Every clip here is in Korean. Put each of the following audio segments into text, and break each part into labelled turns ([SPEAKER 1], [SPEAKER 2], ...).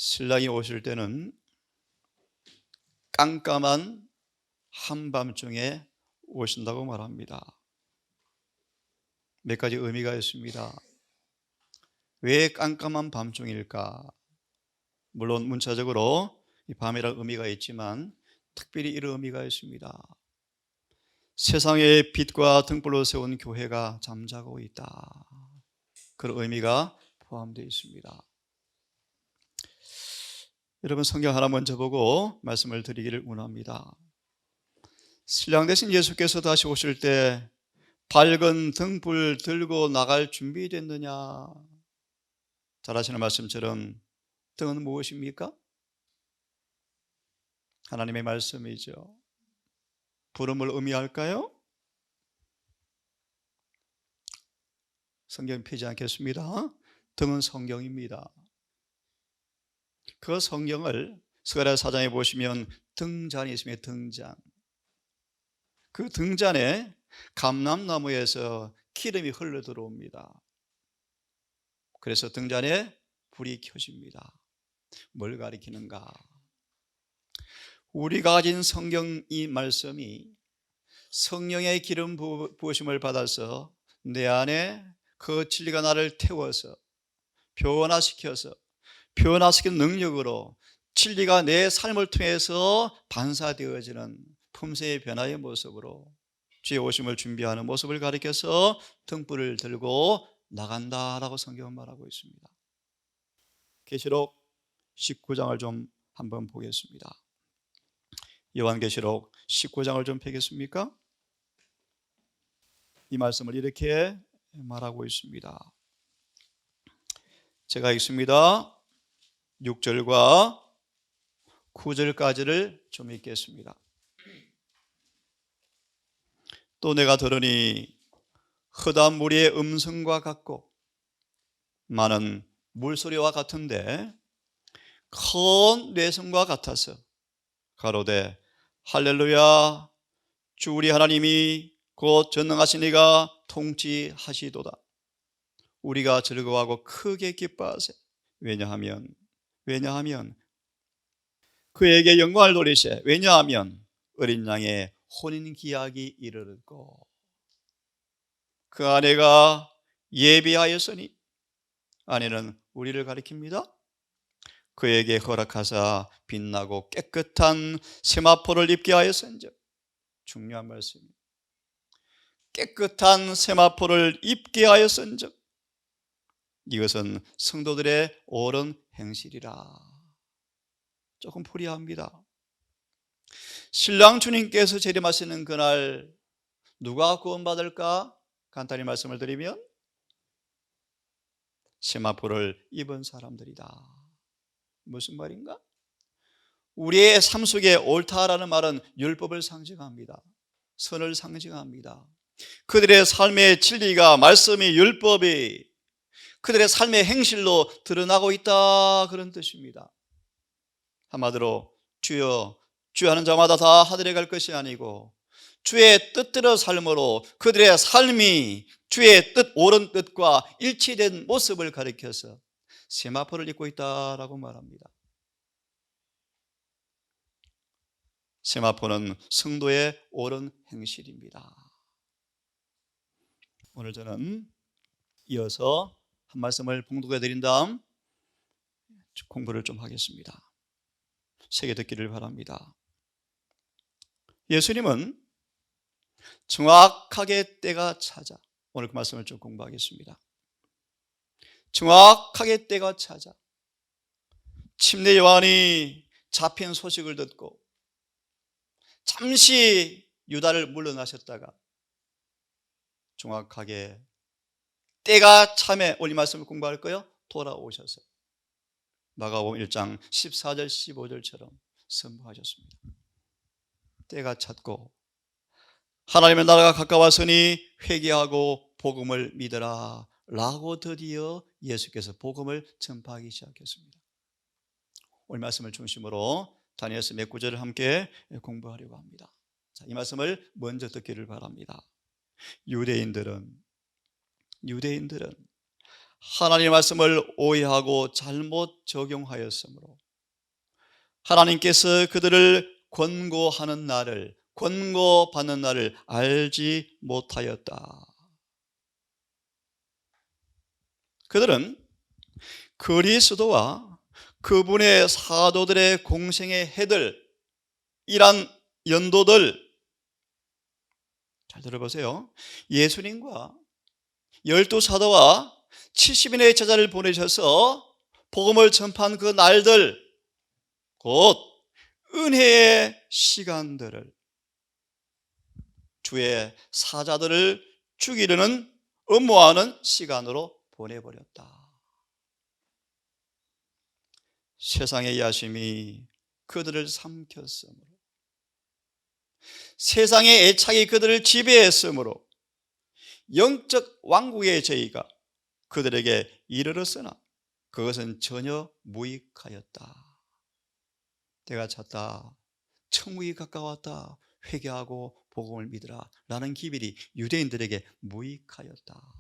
[SPEAKER 1] 신랑이 오실 때는 깜깜한 한밤중에 오신다고 말합니다. 몇 가지 의미가 있습니다. 왜 깜깜한 밤중일까? 물론 문자적으로 이 밤이라는 의미가 있지만 특별히 이런 의미가 있습니다. 세상의 빛과 등불로 세운 교회가 잠자고 있다. 그런 의미가 포함되어 있습니다. 여러분, 성경 하나 먼저 보고 말씀을 드리기를 원합니다. 신랑 되신 예수께서 다시 오실 때 밝은 등불 들고 나갈 준비됐느냐? 잘 아시는 말씀처럼 등은 무엇입니까? 하나님의 말씀이죠. 부름을 의미할까요? 성경 피지 않겠습니다. 등은 성경입니다. 그 성경을 스가랴 4장에 보시면 등잔이 있으면 등잔, 그 등잔에 감람나무에서 기름이 흘러 들어옵니다. 그래서 등잔에 불이 켜집니다. 뭘 가리키는가? 우리가 가진 성경 이 말씀이 성령의 기름 부으심을 받아서 내 안에 그 진리가 나를 태워서 변화시키는 능력으로 진리가 내 삶을 통해서 반사되어지는 품새의 변화의 모습으로 주의 오심을 준비하는 모습을 가리켜서 등불을 들고 나간다라고 성경은 말하고 있습니다. 계시록 19장을 좀 한번 보겠습니다. 요한계시록 19장을 좀 펴겠습니까? 이 말씀을 이렇게 말하고 있습니다. 제가 읽습니다. 6절과 9절까지를 좀 읽겠습니다. 또 내가 들으니 흑암 무리의 음성과 같고 많은 물소리와 같은데 큰 뇌성과 같아서 가로되 할렐루야, 주 우리 하나님이 곧 전능하신 이가 통치하시도다. 우리가 즐거워하고 크게 기뻐하세. 왜냐하면 그에게 영광을 돌리세. 왜냐하면 어린 양의 혼인기약이 이르렀고 그 아내가 예비하였으니, 아내는 우리를 가리킵니다. 그에게 허락하사 빛나고 깨끗한 세마포를 입게 하였은즉, 중요한 말씀입니다. 깨끗한 세마포를 입게 하였은즉 이것은 성도들의 옳은 행실이라. 조금 불이합니다. 신랑 주님께서 재림하시는 그날 누가 구원받을까? 간단히 말씀을 드리면 세마포를 입은 사람들이다. 무슨 말인가? 우리의 삶 속에 옳다라는 말은 율법을 상징합니다. 선을 상징합니다. 그들의 삶의 진리가, 말씀이, 율법이 그들의 삶의 행실로 드러나고 있다, 그런 뜻입니다. 한마디로 주여 주여 하는 자마다 다 하늘에 갈 것이 아니고 주의 뜻대로 삶으로 그들의 삶이 주의 뜻, 옳은 뜻과 일치된 모습을 가리켜서 세마포를 입고 있다라고 말합니다. 세마포는 성도의 옳은 행실입니다. 오늘 저는 이어서 한 말씀을 봉독해 드린 다음 공부를 좀 하겠습니다. 새겨 듣기를 바랍니다. 예수님은 정확하게 때가 찾아, 오늘 그 말씀을 좀 공부하겠습니다. 정확하게 때가 찾아 침례 요한이 잡힌 소식을 듣고 잠시 유다를 물러나셨다가 정확하게 때가 참에, 오늘 말씀을 공부할 거요, 돌아오셔서 마가복음 1장 14절 15절처럼 선포하셨습니다. 때가 찼고 하나님의 나라가 가까웠으니 회개하고 복음을 믿으라 라고 드디어 예수께서 복음을 전파하기 시작했습니다. 오늘 말씀을 중심으로 다니엘서 몇 구절을 함께 공부하려고 합니다. 자, 이 말씀을 먼저 듣기를 바랍니다. 유대인들은 하나님의 말씀을 오해하고 잘못 적용하였으므로 하나님께서 그들을 권고받는 날을 알지 못하였다. 그들은 그리스도와 그분의 사도들의 공생의 해들, 이란 연도들, 잘 들어보세요. 예수님과 12사도와 70인의 제자를 보내셔서 복음을 전파한 그 날들, 곧 은혜의 시간들을 주의 사자들을 죽이려는 음모하는 시간으로 보내버렸다. 세상의 야심이 그들을 삼켰으므로, 세상의 애착이 그들을 지배했으므로 영적 왕국의 죄가 그들에게 이르렀으나 그것은 전혀 무익하였다. 때가 찼다, 천국이 가까웠다, 회개하고 복음을 믿으라 라는 기별이 유대인들에게 무익하였다.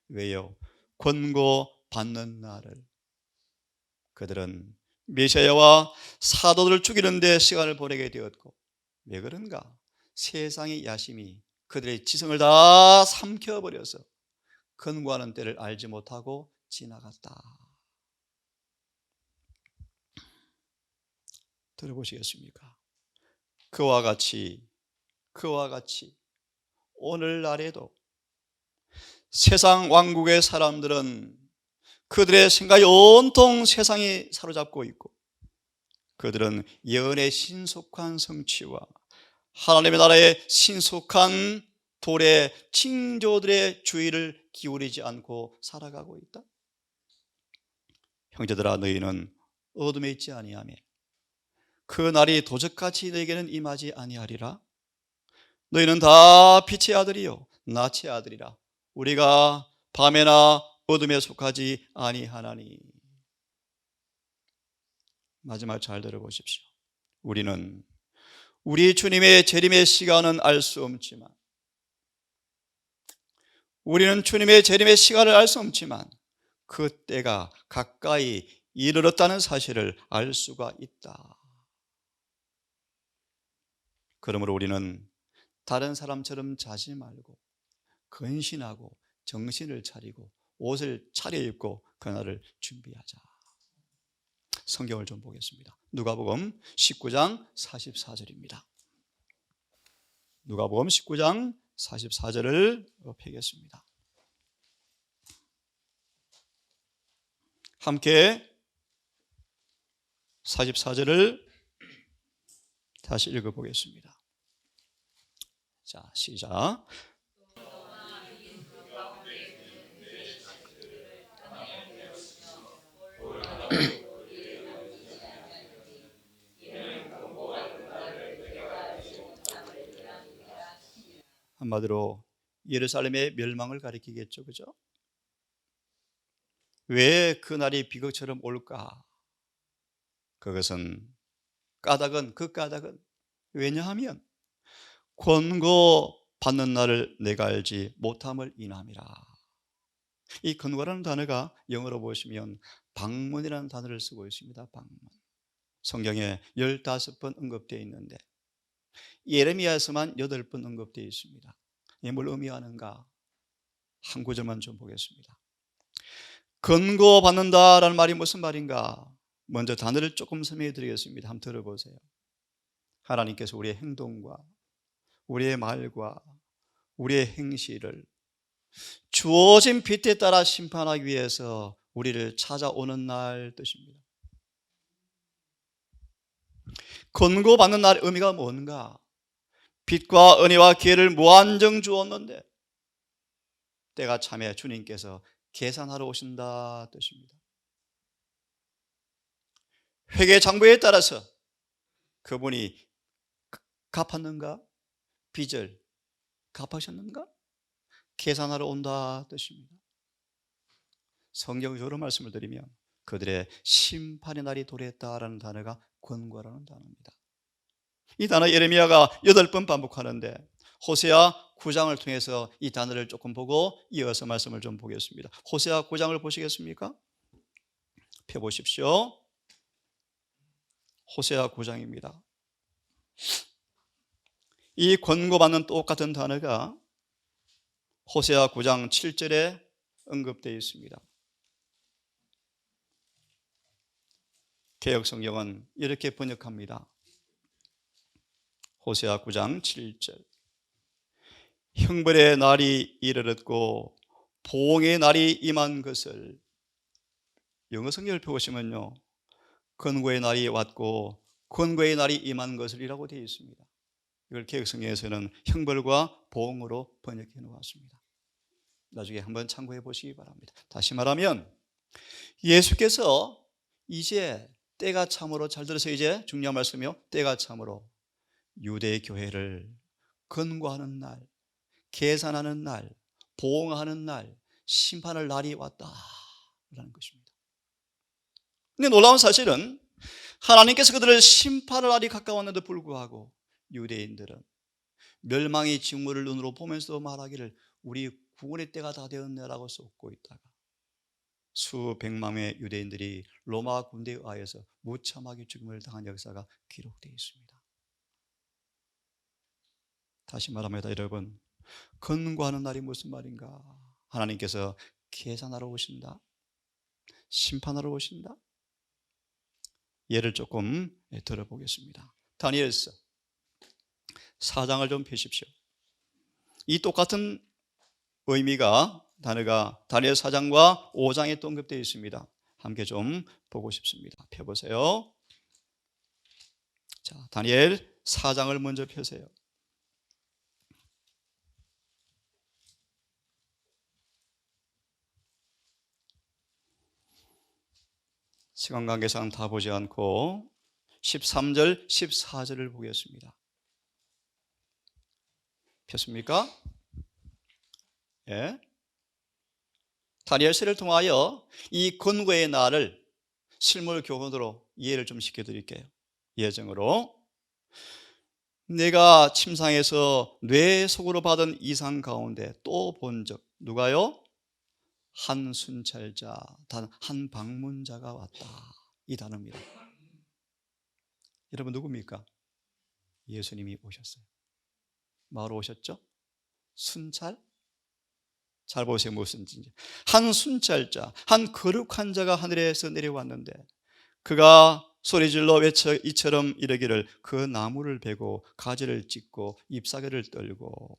[SPEAKER 1] 왜요? 권고받는 날을 그들은 메시아와 사도들을 죽이는 데 시간을 보내게 되었고, 왜 그런가? 세상의 야심이 그들의 지성을 다 삼켜버려서 권고하는 때를 알지 못하고 지나갔다. 들어보시겠습니까? 그와 같이 오늘날에도 세상 왕국의 사람들은 그들의 생각이 온통 세상이 사로잡고 있고, 그들은 예언의 신속한 성취와 하나님의 나라의 신속한 도래 징조들의 주의를 기울이지 않고 살아가고 있다. 형제들아, 너희는 어둠에 있지 아니하며 그 날이 도적같이 너희에게는 임하지 아니하리라. 너희는 다 빛의 아들이요 낯의 아들이라. 우리가 밤에나 어둠에 속하지 아니하나니. 마지막 잘 들어보십시오. 우리는 우리 주님의 재림의 시간은 알 수 없지만, 그 때가 가까이 이르렀다는 사실을 알 수가 있다. 그러므로 우리는 다른 사람처럼 자지 말고 근신하고 정신을 차리고 옷을 차려입고 그날을 준비하자. 성경을 좀 보겠습니다. 누가복음 19장 44절입니다. 누가복음 19장 44절을 펴겠습니다. 함께 44절을 다시 읽어보겠습니다. 자, 시작. 한마디로 예루살렘의 멸망을 가리키겠죠, 그죠? 왜 그날이 비극처럼 올까? 그것은 그 까닭은 왜냐하면 권고받는 날을 내가 알지 못함을 인함이라. 이 권고라는 단어가 영어로 보시면 방문이라는 단어를 쓰고 있습니다. 방문. 성경에 15번 언급되어 있는데 예레미야에서만 8번 언급되어 있습니다. 이게 뭘 의미하는가? 한 구절만 좀 보겠습니다. 권고받는다라는 말이 무슨 말인가? 먼저 단어를 조금 설명해 드리겠습니다. 한번 들어보세요. 하나님께서 우리의 행동과 우리의 말과 우리의 행실을 주어진 빛에 따라 심판하기 위해서 우리를 찾아오는 날 뜻입니다. 권고받는 날 의미가 뭔가? 빛과 은혜와 기회를 무한정 주었는데 때가 참에 주님께서 계산하러 오신다 뜻입니다. 회개 장부에 따라서 그분이 갚았는가? 빚을 갚으셨는가? 계산하러 온다 뜻입니다. 성경적으로 말씀을 드리면 그들의 심판의 날이 도래했다라는 단어가 권고라는 단어입니다. 이 단어 예레미야가 8번 반복하는데 호세아 9장을 통해서 이 단어를 조금 보고 이어서 말씀을 좀 보겠습니다. 호세아 9장을 보시겠습니까? 펴보십시오. 호세아 9장입니다. 이 권고받는 똑같은 단어가 호세아 9장 7절에 언급되어 있습니다. 개역성경은 이렇게 번역합니다. 호세아 9장 7절. 형벌의 날이 이르렀고 보응의 날이 임한 것을, 영어 성경을 펴보시면요, 권고의 날이 왔고 권고의 날이 임한 것을이라고 되어 있습니다. 이걸 개역성경에서는 형벌과 보응으로 번역해 놓았습니다. 나중에 한번 참고해 보시기 바랍니다. 다시 말하면 예수께서 이제 때가 참으로, 잘 들으세요, 이제 중요한 말씀이요, 때가 참으로 유대 교회를 권고하는 날, 계산하는 날, 보응하는 날, 심판할 날이 왔다라는 것입니다. 근데 놀라운 사실은 하나님께서 그들을 심판할 날이 가까웠는데도 불구하고 유대인들은 멸망의 징후를 눈으로 보면서도 말하기를 우리 구원의 때가 다 되었네라고 쏟고 있다가 수백만의 유대인들이 로마 군대에 의해서 무참하게 죽임을 당한 역사가 기록되어 있습니다. 다시 말합니다, 여러분. 권고하는 날이 무슨 말인가? 하나님께서 계산하러 오신다, 심판하러 오신다. 예를 조금 들어보겠습니다. 다니엘서 4장을 좀 펴십시오. 이 똑같은 의미가, 단어가 다니엘 4장과 5장에 또 언급되어 있습니다. 함께 좀 보고 싶습니다. 펴보세요. 자, 다니엘 4장을 먼저 펴세요. 시간 관계상 다 보지 않고 13절, 14절을 보겠습니다. 폈습니까? 예. 다니엘서를 통하여 이 권고의 날을 실물 교훈으로 이해를 좀 시켜드릴게요. 예정으로 내가 침상에서 뇌 속으로 받은 이상 가운데 또 본 적, 누가요? 한 순찰자, 단 한 방문자가 왔다, 이 단어입니다. 여러분 누굽니까? 예수님이 오셨어요. 뭐하러 오셨죠? 순찰? 잘 보세요, 무슨지. 한 순찰자, 한 거룩한 자가 하늘에서 내려왔는데 그가 소리질러 외쳐 이처럼 이르기를 그 나무를 베고 가지를 찢고 잎사귀를 떨고.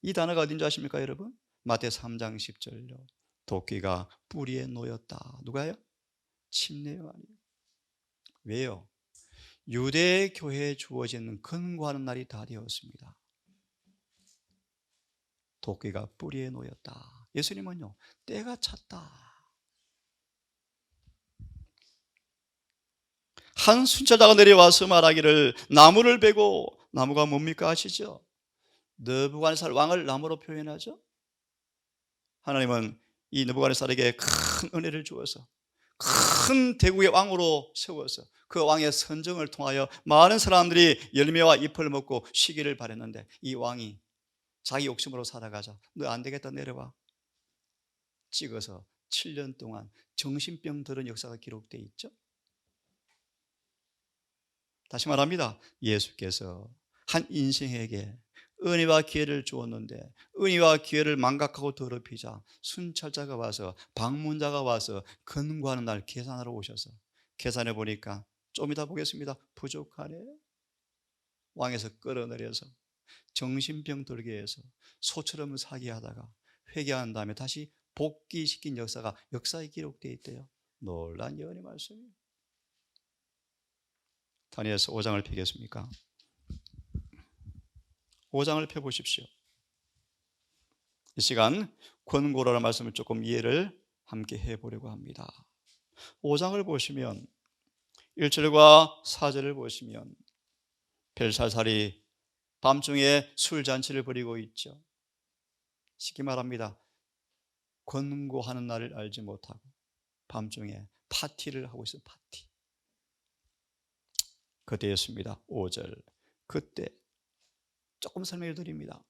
[SPEAKER 1] 이 단어가 어딘지 아십니까, 여러분? 마태 3장 10절요. 도끼가 뿌리에 놓였다. 누가요? 침례 요한이요. 왜요? 유대 교회에 주어지는 권고하는 날이 다 되었습니다. 도끼가 뿌리에 놓였다. 예수님은요, 때가 찼다. 한 순찰자가 내려와서 말하기를 나무를 베고, 나무가 뭡니까 아시죠? 느부갓네살 왕을 나무로 표현하죠. 하나님은 이 느부갓네살에게 큰 은혜를 주어서 큰 대국의 왕으로 세워서 그 왕의 선정을 통하여 많은 사람들이 열매와 잎을 먹고 쉬기를 바랬는데 이 왕이 자기 욕심으로 살아가자. 너 안 되겠다, 내려와. 찍어서 7년 동안 정신병 들은 역사가 기록되어 있죠. 다시 말합니다. 예수께서 한 인생에게 은혜와 기회를 주었는데 은혜와 기회를 망각하고 더럽히자 순찰자가 와서, 방문자가 와서 권고하는 날 계산하러 오셔서 계산해 보니까 좀 이따 보겠습니다. 부족하네. 왕에서 끌어내려서 정신병 들게 해서 소처럼 사게 하다가 회개한 다음에 다시 복귀시킨 역사가 역사에 기록되어 있대요. 놀란 예언의 말씀이에요. 다니엘서 5장을 펴겠습니까? 5장을 펴보십시오. 이 시간 권고라는 말씀을 조금 이해를 함께 해보려고 합니다. 5장을 보시면 1절과 4절을 보시면 벨사살이 밤중에 술잔치를 벌이고 있죠. 쉽게 말합니다. 권고하는 날을 알지 못하고 밤중에 파티를 하고 있어요. 파티. 그때였습니다. 5절. 그때 조금 설명을 드립니다.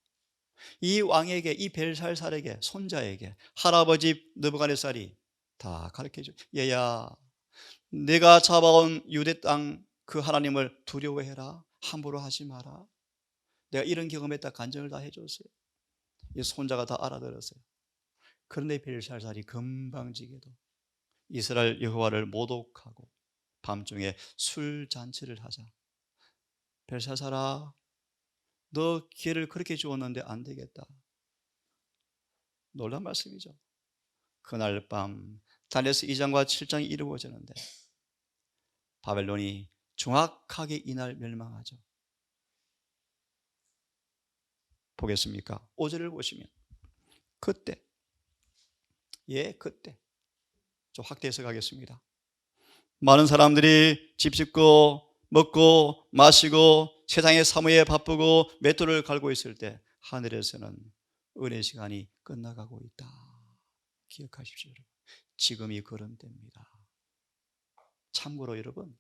[SPEAKER 1] 이 왕에게, 이 벨살살에게, 손자에게 할아버지 느부갓네살이 다 가르쳐줘. 얘야, 내가 잡아온 유대 땅 그 하나님을 두려워해라. 함부로 하지 마라. 내가 이런 경험했다 간증을 다 해줬어요. 이 손자가 다 알아들었어요. 그런데 벨살살이 건방지게도 이스라엘 여호와를 모독하고 밤중에 술 잔치를 하자. 벨살살아, 너 기회를 그렇게 주었는데 안 되겠다. 놀라운 말씀이죠. 그날 밤 다니엘서 2장과 7장이 이루어지는데 바벨론이 정확하게 이날 멸망하죠. 보겠습니까? 5절을 보시면 그때, 그때 좀 확대해서 가겠습니다. 많은 사람들이 집 짓고 먹고 마시고 세상의 사무에 바쁘고 맷돌을 갈고 있을 때 하늘에서는 은혜 시간이 끝나가고 있다. 기억하십시오, 여러분. 지금이 그런 때입니다. 참고로 여러분,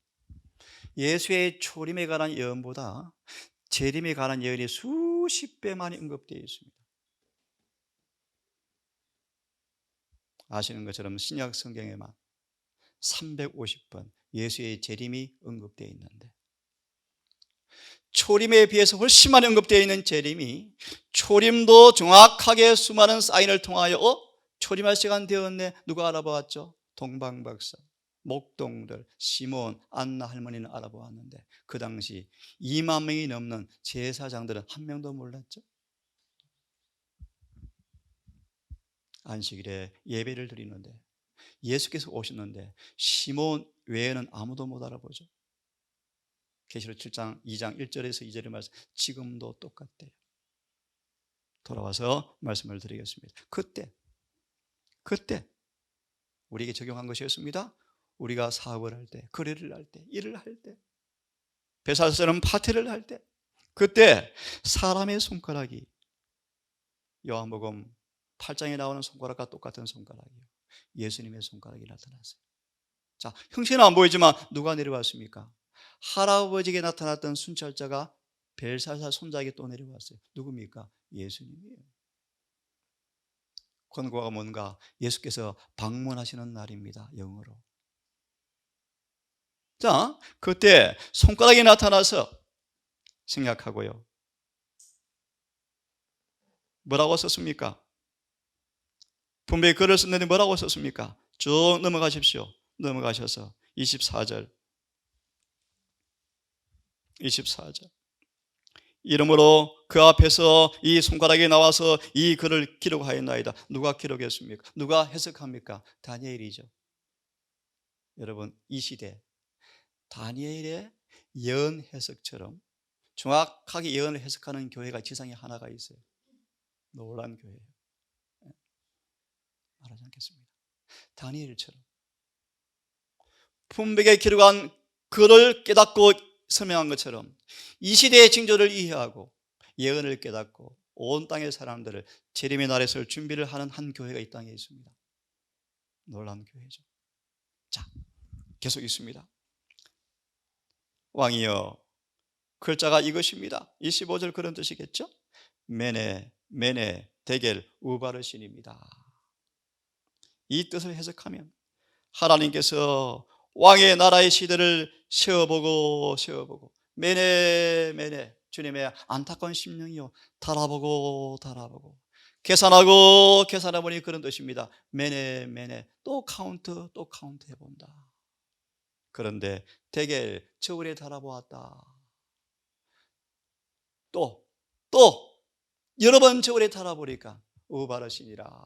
[SPEAKER 1] 예수의 초림에 관한 예언보다 재림에 관한 예언이 수십 배 많이 언급되어 있습니다. 아시는 것처럼 신약 성경에만 350번 예수의 재림이 언급되어 있는데, 초림에 비해서 훨씬 많이 언급되어 있는 재림이, 초림도 정확하게 수많은 사인을 통하여 초림할 시간 되었네. 누가 알아보았죠? 동방박사, 목동들, 시몬, 안나 할머니는 알아보았는데 그 당시 2만 명이 넘는 제사장들은 한 명도 몰랐죠. 안식일에 예배를 드리는데 예수께서 오셨는데 시몬 외에는 아무도 못 알아보죠. 계시록 7장 2장 1절에서 2절의 말씀, 지금도 똑같대요. 돌아와서 말씀을 드리겠습니다. 그때 우리에게 적용한 것이었습니다. 우리가 사업을 할 때, 거래를 할 때, 일을 할 때, 벨살살은 파티를 할 때, 그때 사람의 손가락이 요한복음 8장에 나오는 손가락과 똑같은 손가락이요, 예수님의 손가락이 나타났어요. 자, 형체는 안 보이지만 누가 내려왔습니까? 할아버지에게 나타났던 순찰자가 벨살살 손자에게 또 내려왔어요. 누굽니까? 예수님이에요. 권고가 뭔가? 예수께서 방문하시는 날입니다. 영어로. 자, 그때 손가락이 나타나서 생략하고요. 뭐라고 썼습니까? 분명히 글을 썼는데 뭐라고 썼습니까? 쭉 넘어가십시오. 넘어가셔서 24절. 이러므로 그 앞에서 이 손가락이 나와서 이 글을 기록하였나이다. 누가 기록했습니까? 누가 해석합니까? 다니엘이죠. 여러분, 이 시대 다니엘의 예언 해석처럼 정확하게 예언을 해석하는 교회가 지상에 하나가 있어요. 놀란 교회예요. 말하지 않겠습니다. 다니엘처럼 분명하게 기록한 글을 깨닫고 설명한 것처럼 이 시대의 징조를 이해하고 예언을 깨닫고 온 땅의 사람들을 재림의 날에 설 준비를 하는 한 교회가 이 땅에 있습니다. 놀라운 교회죠. 자, 계속 있습니다. 왕이여, 글자가 이것입니다. 25절 그런 뜻이겠죠? 메네 데겔 우바르신입니다. 이 뜻을 해석하면 하나님께서 왕의 나라의 시대를 세워보고 메네 주님의 안타까운 심령이요, 달아보고 계산해보니 그런 뜻입니다. 메네 또 카운트 해본다. 그런데 데겔 저울에 달아보았다. 또 여러 번 저울에 달아보니까 우바르신이라,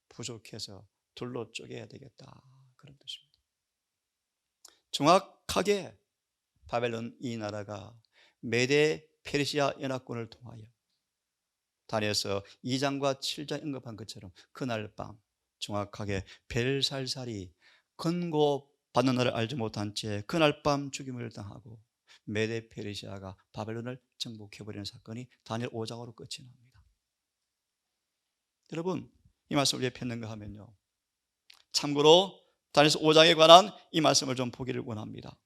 [SPEAKER 1] 부족해서 둘로 쪼개야 되겠다, 그런 뜻입니다. 정확하게 바벨론 이 나라가 메데 페르시아 연합군을 통하여 다니엘서 2장과 7장 언급한 것처럼 그날 밤 정확하게 벨살살이 권고받는 날을 알지 못한 채 그날 밤 죽임을 당하고 메데 페르시아가 바벨론을 정복해버리는 사건이 다니엘 5장으로 끝이 납니다. 여러분, 이 말씀을 왜 폈는가 하면요, 참고로 다니엘서 5장에 관한 이 말씀을 좀 보기를 원합니다.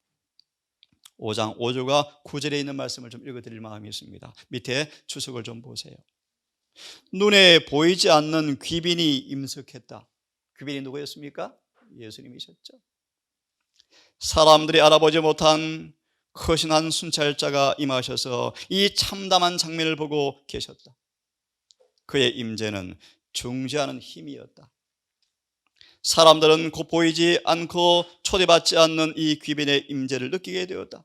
[SPEAKER 1] 5장 5절과 9절에 있는 말씀을 좀 읽어드릴 마음이 있습니다. 밑에 주석을 좀 보세요. 눈에 보이지 않는 귀빈이 임석했다. 귀빈이 누구였습니까? 예수님이셨죠. 사람들이 알아보지 못한 크신한 순찰자가 임하셔서 이 참담한 장면을 보고 계셨다. 그의 임재는 중재하는 힘이었다. 사람들은 곧 보이지 않고 초대받지 않는 이 귀빈의 임재를 느끼게 되었다.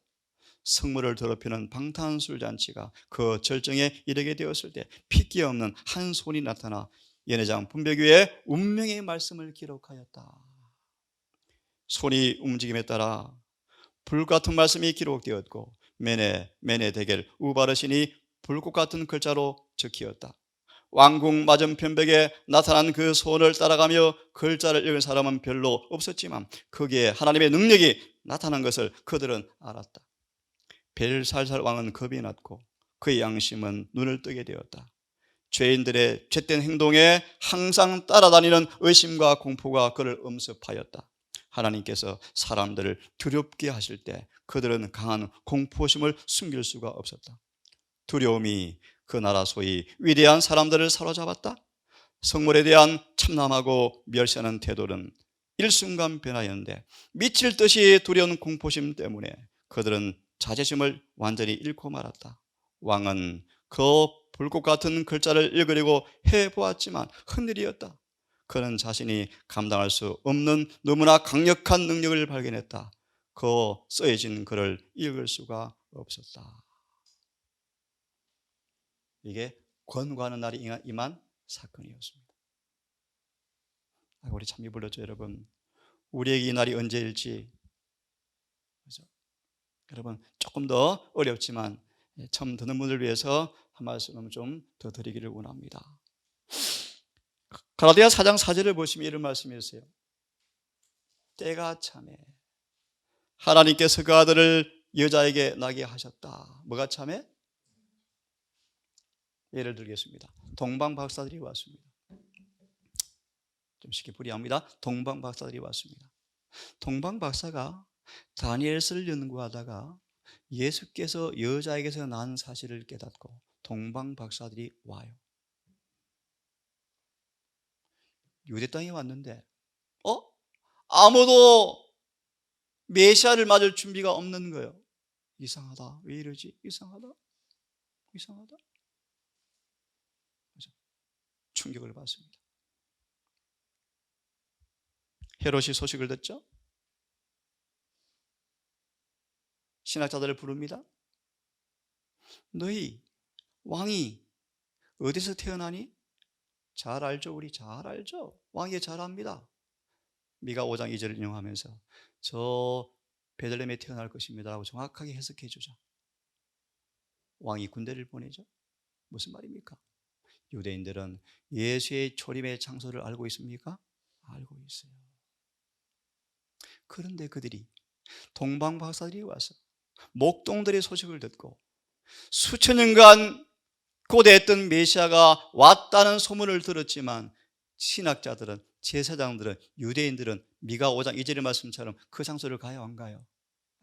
[SPEAKER 1] 성물을 더럽히는 방탄술잔치가 그 절정에 이르게 되었을 때 핏기 없는 한 손이 나타나 연회장 분백 위에 운명의 말씀을 기록하였다. 손이 움직임에 따라 불같은 말씀이 기록되었고 메네 대겔 우바르신이 불꽃 같은 글자로 적히었다. 왕궁 맞은편 벽에 나타난 그 손을 따라가며 글자를 읽은 사람은 별로 없었지만 거기에 하나님의 능력이 나타난 것을 그들은 알았다. 벨살살 왕은 겁이 났고 그의 양심은 눈을 뜨게 되었다. 죄인들의 죄된 행동에 항상 따라다니는 의심과 공포가 그를 엄습하였다. 하나님께서 사람들을 두렵게 하실 때 그들은 강한 공포심을 숨길 수가 없었다. 두려움이 그 나라 소위 위대한 사람들을 사로잡았다. 성물에 대한 참남하고 멸시하는 태도는 일순간 변하였는데 미칠 듯이 두려운 공포심 때문에 그들은 자존심을 완전히 잃고 말았다. 왕은 그 불꽃 같은 글자를 읽으려고 해보았지만 흔들이었다. 그는 자신이 감당할 수 없는 너무나 강력한 능력을 발견했다. 그 써진 글을 읽을 수가 없었다. 이게 권고하는 날이 임한 사건이었습니다. 우리 참 이불렀죠, 여러분. 우리에게 이 날이 언제일지, 그렇죠? 여러분 조금 더 어렵지만 처음 듣는 분들 위해서 한 말씀 좀 더 드리기를 원합니다. 갈라디아 4장 4절을 보시면 이런 말씀이 있어요. 때가 참에 하나님께서 그 아들을 여자에게 나게 하셨다. 뭐가 참에? 예를 들겠습니다. 동방 박사들이 왔습니다. 좀 쉽게 풀이합니다. 동방 박사들이 왔습니다. 동방 박사가 다니엘서를 연구하다가 예수께서 여자에게서 난 사실을 깨닫고 동방 박사들이 와요. 유대 땅에 왔는데 아무도 메시아를 맞을 준비가 없는 거예요. 이상하다. 왜 이러지? 이상하다. 충격을 받습니다. 헤롯이 소식을 듣죠? 신학자들을 부릅니다. 너희 왕이 어디서 태어나니? 잘 알죠. 우리 잘 알죠. 왕이 잘 압니다. 미가 5장 2절을 인용하면서 저 베들레헴에 태어날 것입니다 라고 정확하게 해석해 주죠. 왕이 군대를 보내죠. 무슨 말입니까? 유대인들은 예수의 초림의 장소를 알고 있습니까? 알고 있어요. 그런데 그들이 동방 박사들이 와서 목동들의 소식을 듣고 수천 년간 고대했던 메시아가 왔다는 소문을 들었지만 신학자들은, 제사장들은, 유대인들은 미가 5장 2절의 말씀처럼 그 장소를 가요? 안 가요?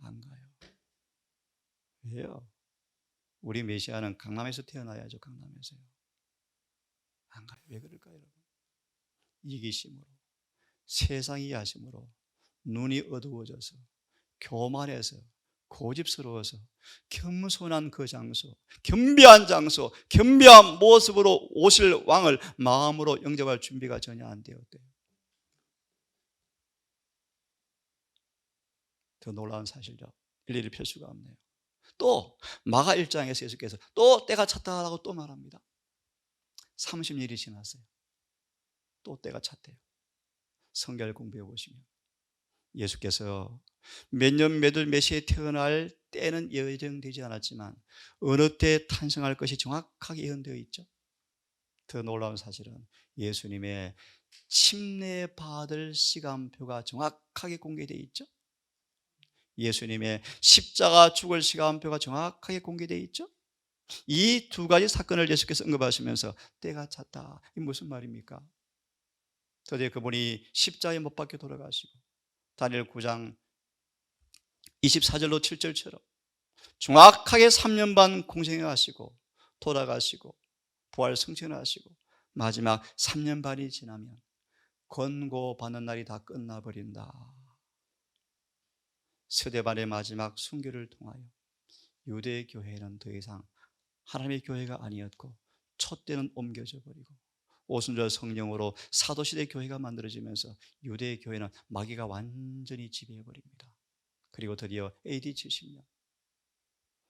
[SPEAKER 1] 안 가요. 왜요? 우리 메시아는 강남에서 태어나야죠. 강남에서요. 안 가요. 왜 그럴까요, 여러분? 이기심으로, 세상이 야심으로 눈이 어두워져서 교만해서 고집스러워서 겸손한 그 장소, 겸비한 장소, 겸비한 모습으로 오실 왕을 마음으로 영접할 준비가 전혀 안 되었대요. 더 놀라운 사실이죠. 일일이 펼 수가 없네요. 또 마가 1장에서 예수께서 또 때가 찼다라고 또 말합니다. 30일이 지났어요. 또 때가 찼대요. 성경을 공부해 보시면 예수께서 몇 년 몇 월 몇 시에 태어날 때는 예정되지 않았지만 어느 때 탄생할 것이 정확하게 예언되어 있죠. 더 놀라운 사실은 예수님의 침례받을 시간표가 정확하게 공개되어 있죠. 예수님의 십자가 죽을 시간표가 정확하게 공개되어 있죠. 이 두 가지 사건을 예수께서 언급하시면서 때가 찼다. 이게 무슨 말입니까? 드디어 그분이 십자가에 못 박혀 돌아가시고 다니엘 9장 24절로 7절처럼 정확하게 3년 반 공생해 하시고 돌아가시고 부활 승천하시고 마지막 3년 반이 지나면 권고받는 날이 다 끝나버린다. 스데반의 마지막 순교를 통하여 유대 교회는 더 이상 하나님의 교회가 아니었고 촛대는 옮겨져 버리고 오순절 성령으로 사도시대 교회가 만들어지면서 유대 교회는 마귀가 완전히 지배해 버립니다. 그리고 드디어 AD 70년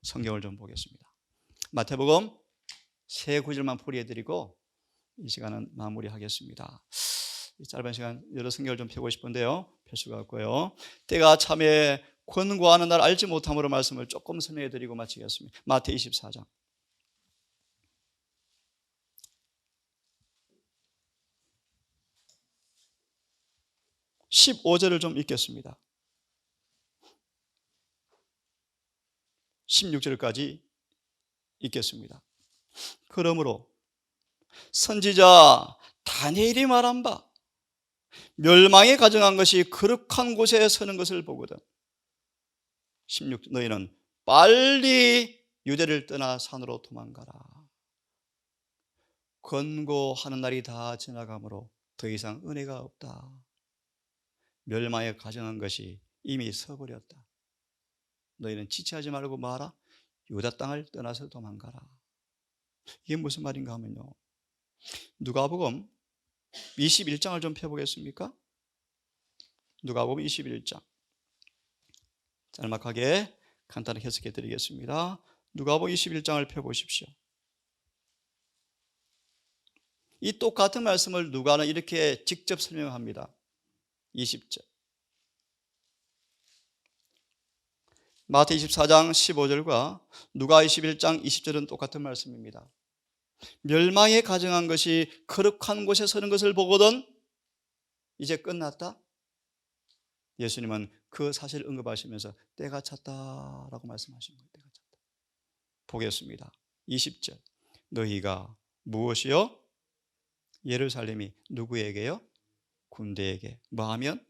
[SPEAKER 1] 성경을 좀 보겠습니다. 마태복음 세 구절만 풀이해드리고 이 시간은 마무리하겠습니다. 이 짧은 시간 여러 성경을 좀 펴고 싶은데요, 펼 수가 없고요. 때가 참에 권고하는 날 알지 못함으로 말씀을 조금 설명해드리고 마치겠습니다. 마태 24장 15절을 좀 읽겠습니다. 16절까지 읽겠습니다. 그러므로 선지자 다니엘이 말한 바 멸망에 가정한 것이 거룩한 곳에 서는 것을 보거든 16 너희는 빨리 유대를 떠나 산으로 도망가라. 권고하는 날이 다 지나가므로 더 이상 은혜가 없다. 멸망에 가정한 것이 이미 서버렸다. 너희는 지체하지 말고 뭐하라? 유다 땅을 떠나서 도망가라. 이게 무슨 말인가 하면요, 누가복음 21장을 좀 펴보겠습니까? 누가복음 21장 짤막하게 간단하게 해석해 드리겠습니다. 누가복음 21장을 펴보십시오. 이 똑같은 말씀을 누가는 이렇게 직접 설명합니다. 20절 마태 24장 15절과 누가 21장 20절은 똑같은 말씀입니다. 멸망에 가정한 것이 거룩한 곳에 서는 것을 보거든 이제 끝났다. 예수님은 그 사실을 언급하시면서 때가 찼다라고 말씀하신 거예요. 때가 찼다. 보겠습니다. 20절 너희가 무엇이요? 예루살렘이 누구에게요? 군대에게 뭐하면?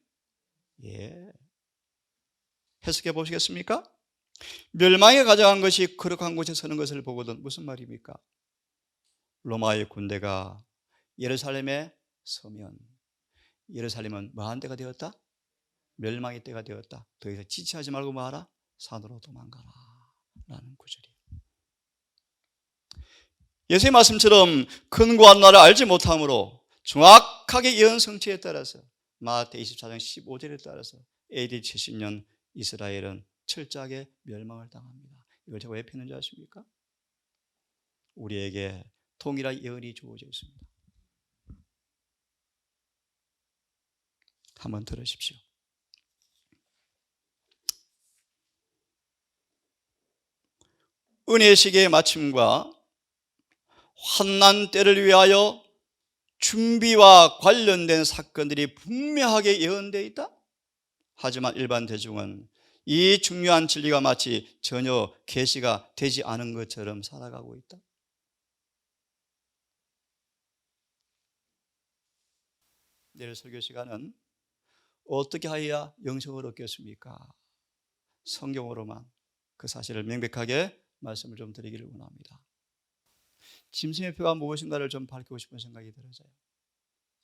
[SPEAKER 1] 해석해 보시겠습니까? 멸망에 가져간 것이 거룩한 곳에 서는 것을 보거든 무슨 말입니까? 로마의 군대가 예루살렘에 서면 예루살렘은 뭐한 때가 되었다? 멸망의 때가 되었다. 더 이상 지체하지 말고 뭐하라? 산으로 도망가라 라는 구절이에요. 예수의 말씀처럼 근고한 날을 알지 못함으로 정확하게 예언 성취에 따라서 마태 24장 15절에 따라서 AD 70년 이스라엘은 철저하게 멸망을 당합니다. 이걸 제가 왜 폈는지 아십니까? 우리에게 동일한 예언이 주어져 있습니다. 한번 들으십시오. 은혜 시기의 마침과 환난 때를 위하여 준비와 관련된 사건들이 분명하게 예언되어 있다. 하지만 일반 대중은 이 중요한 진리가 마치 전혀 계시가 되지 않은 것처럼 살아가고 있다. 내일 설교 시간은 어떻게 하여야 영생을 얻겠습니까? 성경으로만 그 사실을 명백하게 말씀을 좀 드리기를 원합니다. 짐승의 표가 무엇인가를 좀 밝히고 싶은 생각이 들어져요.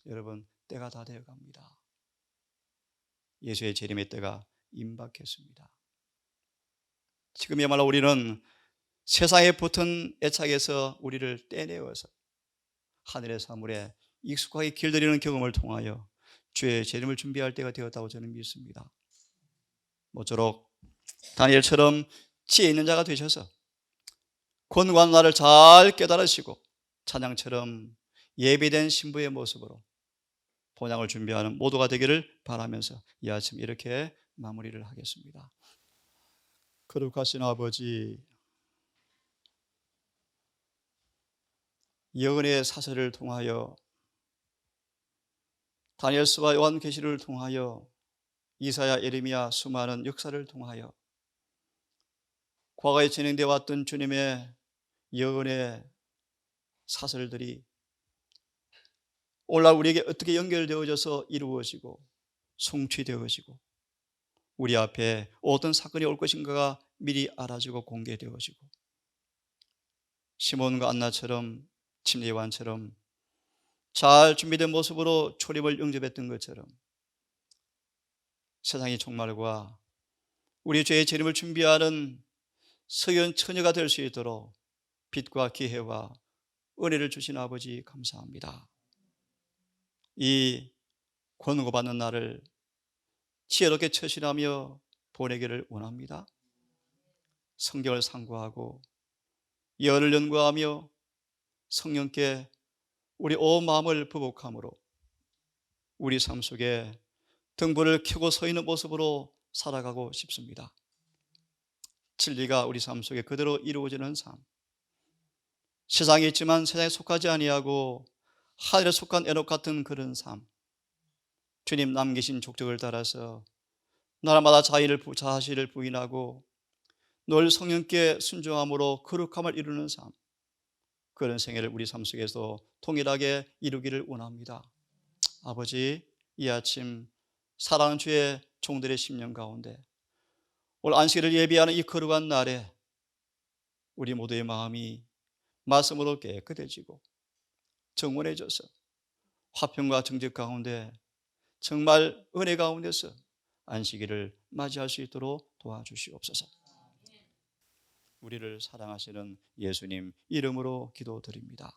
[SPEAKER 1] 여러분, 때가 다 되어갑니다. 예수의 재림의 때가 임박했습니다. 지금이야말로 우리는 세상에 붙은 애착에서 우리를 떼내어서 하늘의 사물에 익숙하게 길들이는 경험을 통하여 주의 재림을 준비할 때가 되었다고 저는 믿습니다. 모쪼록 다니엘처럼 지혜 있는 자가 되셔서 권고한 날을 잘 깨달으시고 찬양처럼 예비된 신부의 모습으로 본향을 준비하는 모두가 되기를 바라면서 이 아침 이렇게 마무리를 하겠습니다. 거룩하신 아버지, 예언의 사설을 통하여 다니엘서와 요한계시를 통하여 이사야, 예레미야 수많은 역사를 통하여 과거에 진행되어 왔던 주님의 예언의 사설들이 오늘날 우리에게 어떻게 연결되어져서 이루어지고 성취되어지고 우리 앞에 어떤 사건이 올 것인가가 미리 알아지고 공개되어지고, 시몬과 안나처럼, 침례요한처럼 잘 준비된 모습으로 초림을 영접했던 것처럼 세상의 종말과 우리 죄의 재림을 준비하는 서연 처녀가 될 수 있도록 빛과 기회와 은혜를 주신 아버지 감사합니다. 이 권고받는 날을 지혜롭게 처신하며 보내기를 원합니다. 성경을 상고하고 예언을 연구하며 성령께 우리 온 마음을 부복함으로 우리 삶 속에 등불을 켜고 서 있는 모습으로 살아가고 싶습니다. 진리가 우리 삶 속에 그대로 이루어지는 삶, 세상에 있지만 세상에 속하지 아니하고 하늘에 속한 에녹 같은 그런 삶, 주님 남기신 족적을 따라서 날마다 자신을 부인하고 늘 성령께 순종함으로 거룩함을 이루는 삶, 그런 생애를 우리 삶 속에서 통일하게 이루기를 원합니다. 아버지, 이 아침 사랑하는 주의 종들의 심령 가운데 오늘 안식일을 예비하는 이 거룩한 날에 우리 모두의 마음이 말씀으로 깨끗해지고 정원해져서 화평과 정직 가운데 정말 은혜 가운데서 안식일을 맞이할 수 있도록 도와주시옵소서. 우리를 사랑하시는 예수님 이름으로 기도드립니다.